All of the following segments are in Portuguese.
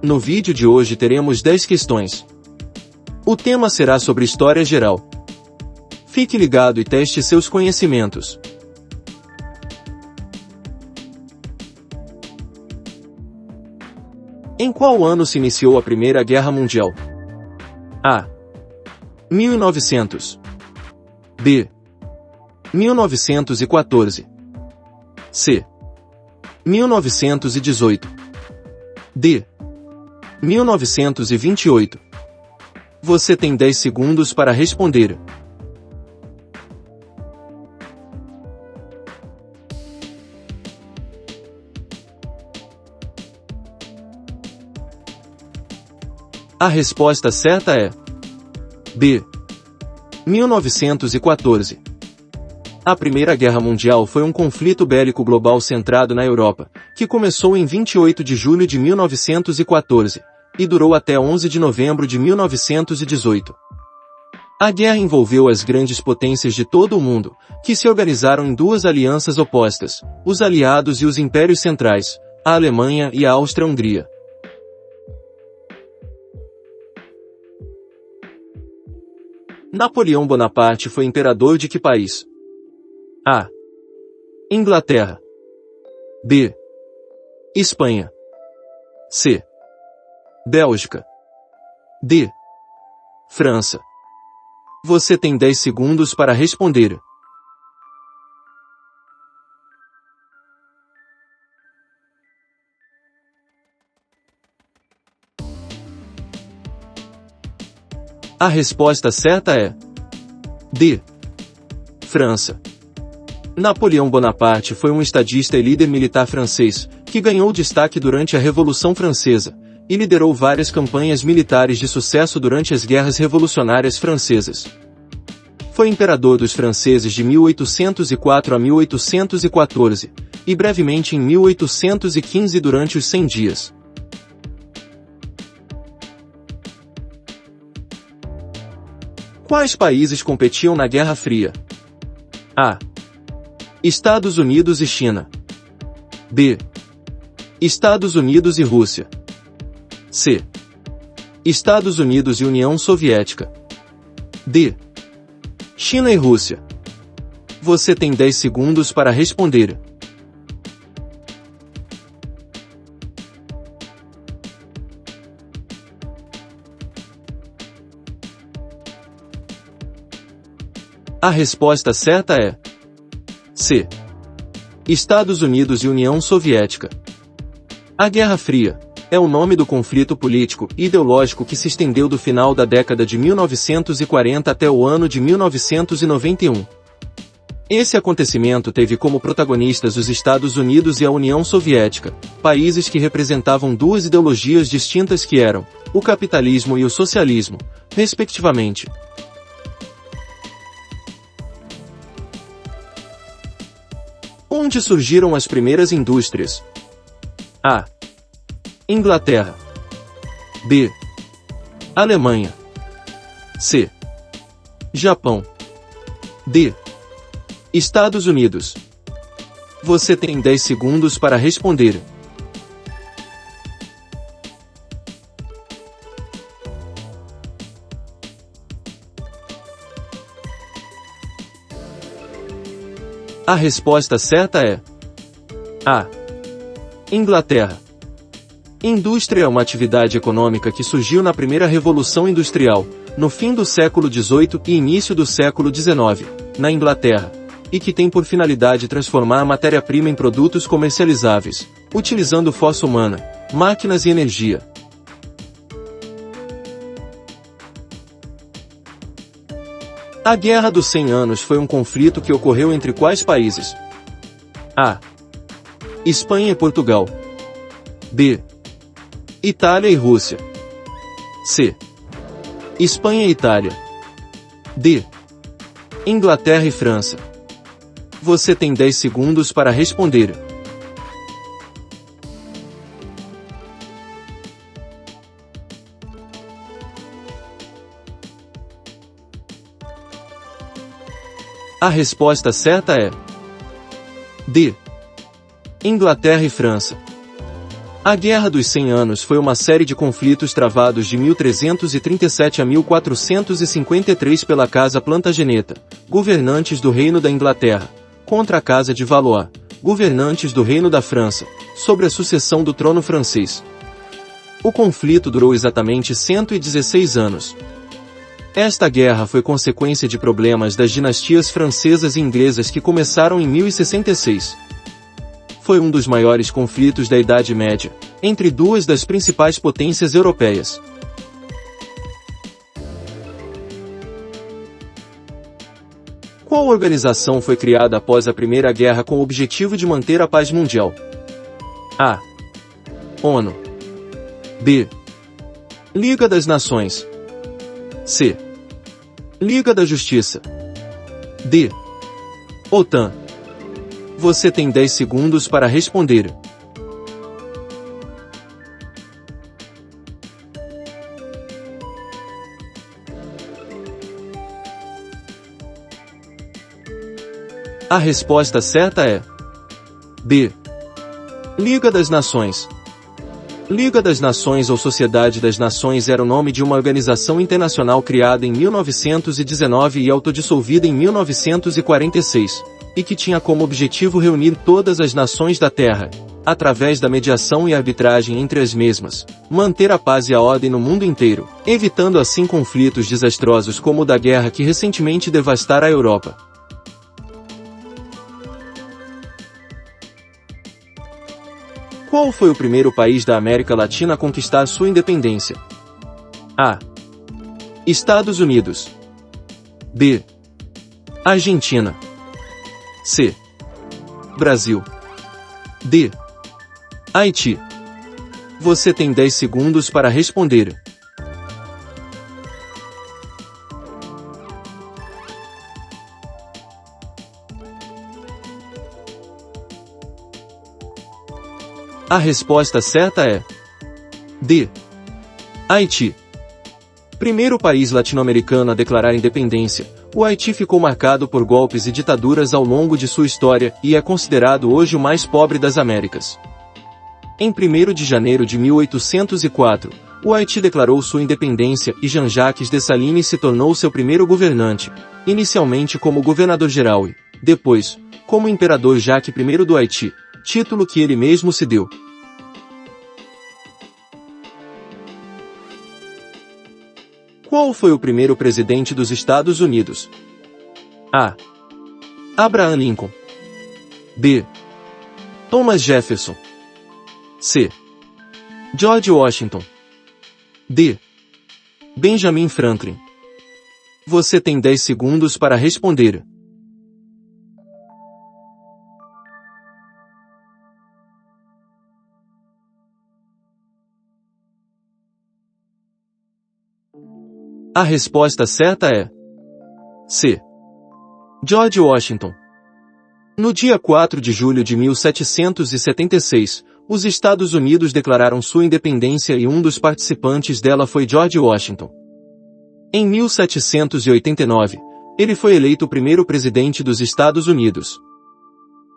No vídeo de hoje teremos 10 questões. O tema será sobre história geral. Fique ligado e teste seus conhecimentos. Em qual ano se iniciou a Primeira Guerra Mundial? A. 1900. B. 1914. C. 1918. D. 1928. Você tem 10 segundos para responder. A resposta certa é B. 1914. A Primeira Guerra Mundial foi um conflito bélico global centrado na Europa, que começou em 28 de julho de 1914 e durou até 11 de novembro de 1918. A guerra envolveu as grandes potências de todo o mundo, que se organizaram em duas alianças opostas, os aliados e os impérios centrais, a Alemanha e a Áustria-Hungria. Napoleão Bonaparte foi imperador de que país? A. Inglaterra. B. Espanha. C. Bélgica. D. França. Você tem 10 segundos para responder. A resposta certa é D. França. Napoleão Bonaparte foi um estadista e líder militar francês, que ganhou destaque durante a Revolução Francesa, e liderou várias campanhas militares de sucesso durante as guerras revolucionárias francesas. Foi imperador dos franceses de 1804 a 1814, e brevemente em 1815 durante os 100 dias. Quais países competiam na Guerra Fria? A. Estados Unidos e China. B. Estados Unidos e Rússia. C. Estados Unidos e União Soviética. D. China e Rússia. Você tem 10 segundos para responder. A resposta certa é C. Estados Unidos e União Soviética. A Guerra Fria é o nome do conflito político e ideológico que se estendeu do final da década de 1940 até o ano de 1991. Esse acontecimento teve como protagonistas os Estados Unidos e a União Soviética, países que representavam duas ideologias distintas que eram o capitalismo e o socialismo, respectivamente. Onde surgiram as primeiras indústrias? A. Inglaterra. B. Alemanha. C. Japão. D. Estados Unidos. Você tem 10 segundos para responder. A resposta certa é A. Inglaterra. Indústria é uma atividade econômica que surgiu na primeira Revolução Industrial, no fim do século XVIII e início do século XIX, na Inglaterra, e que tem por finalidade transformar a matéria-prima em produtos comercializáveis, utilizando força humana, máquinas e energia. A Guerra dos 100 Anos foi um conflito que ocorreu entre quais países? A. Espanha e Portugal. B. Itália e Rússia. C. Espanha e Itália. D. Inglaterra e França. Você tem 10 segundos para responder. A resposta certa é D. Inglaterra e França. A Guerra dos 100 Anos foi uma série de conflitos travados de 1337 a 1453 pela Casa Plantageneta, governantes do Reino da Inglaterra, contra a Casa de Valois, governantes do Reino da França, sobre a sucessão do trono francês. O conflito durou exatamente 116 anos. Esta guerra foi consequência de problemas das dinastias francesas e inglesas que começaram em 1066. Foi um dos maiores conflitos da Idade Média, entre duas das principais potências europeias. Qual organização foi criada após a Primeira Guerra com o objetivo de manter a paz mundial? A. ONU. B. Liga das Nações. C. Liga da Justiça. D. OTAN. Você tem 10 segundos para responder. A resposta certa é D. Liga das Nações. Liga das Nações ou Sociedade das Nações era o nome de uma organização internacional criada em 1919 e autodissolvida em 1946, e que tinha como objetivo reunir todas as nações da Terra, através da mediação e arbitragem entre as mesmas, manter a paz e a ordem no mundo inteiro, evitando assim conflitos desastrosos como o da guerra que recentemente devastara a Europa. Qual foi o primeiro país da América Latina a conquistar sua independência? A. Estados Unidos. B. Argentina. C. Brasil. D. Haiti. Você tem 10 segundos para responder. A resposta certa é D. Haiti. Primeiro país latino-americano a declarar independência, o Haiti ficou marcado por golpes e ditaduras ao longo de sua história e é considerado hoje o mais pobre das Américas. Em 1º de janeiro de 1804, o Haiti declarou sua independência e Jean-Jacques Dessalines se tornou seu primeiro governante, inicialmente como governador-geral e, depois, como imperador Jacques I do Haiti, título que ele mesmo se deu. Qual foi o primeiro presidente dos Estados Unidos? A. Abraham Lincoln. B. Thomas Jefferson. C. George Washington. D. Benjamin Franklin. Você tem 10 segundos para responder. A resposta certa é C. George Washington. No dia 4 de julho de 1776, os Estados Unidos declararam sua independência e um dos participantes dela foi George Washington. Em 1789, ele foi eleito o primeiro presidente dos Estados Unidos.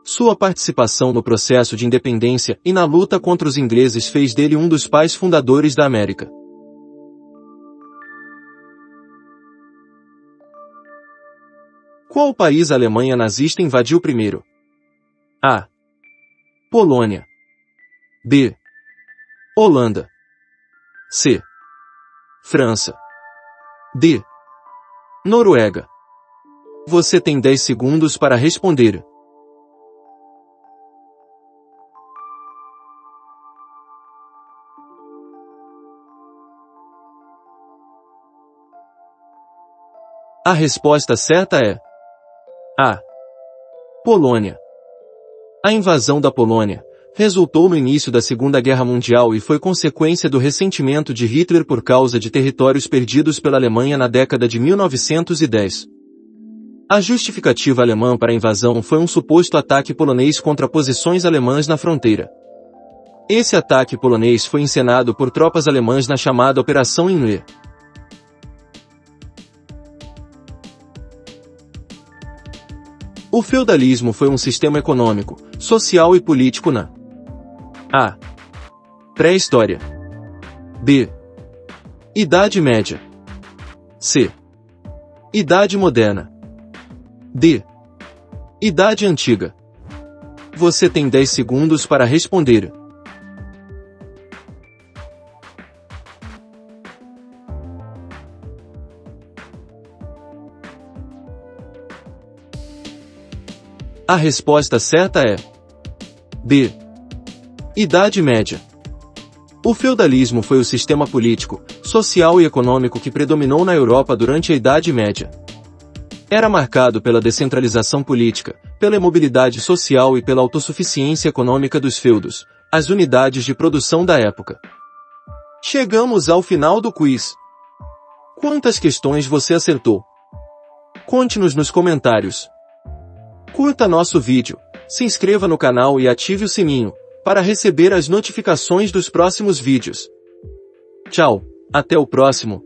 Sua participação no processo de independência e na luta contra os ingleses fez dele um dos pais fundadores da América. Qual país a Alemanha nazista invadiu primeiro? A. Polônia. B. Holanda. C. França. D. Noruega. Você tem 10 segundos para responder. A resposta certa é A. Polônia. A invasão da Polônia resultou no início da Segunda Guerra Mundial e foi consequência do ressentimento de Hitler por causa de territórios perdidos pela Alemanha na década de 1910. A justificativa alemã para a invasão foi um suposto ataque polonês contra posições alemãs na fronteira. Esse ataque polonês foi encenado por tropas alemãs na chamada Operação Himmler. O feudalismo foi um sistema econômico, social e político na A. Pré-história. B. Idade Média. C. Idade Moderna. D. Idade Antiga. Você tem 10 segundos para responder. A resposta certa é B. Idade Média. O feudalismo foi o sistema político, social e econômico que predominou na Europa durante a Idade Média. Era marcado pela descentralização política, pela imobilidade social e pela autossuficiência econômica dos feudos, as unidades de produção da época. Chegamos ao final do quiz. Quantas questões você acertou? Conte-nos nos comentários. Curta nosso vídeo, se inscreva no canal e ative o sininho, para receber as notificações dos próximos vídeos. Tchau, até o próximo.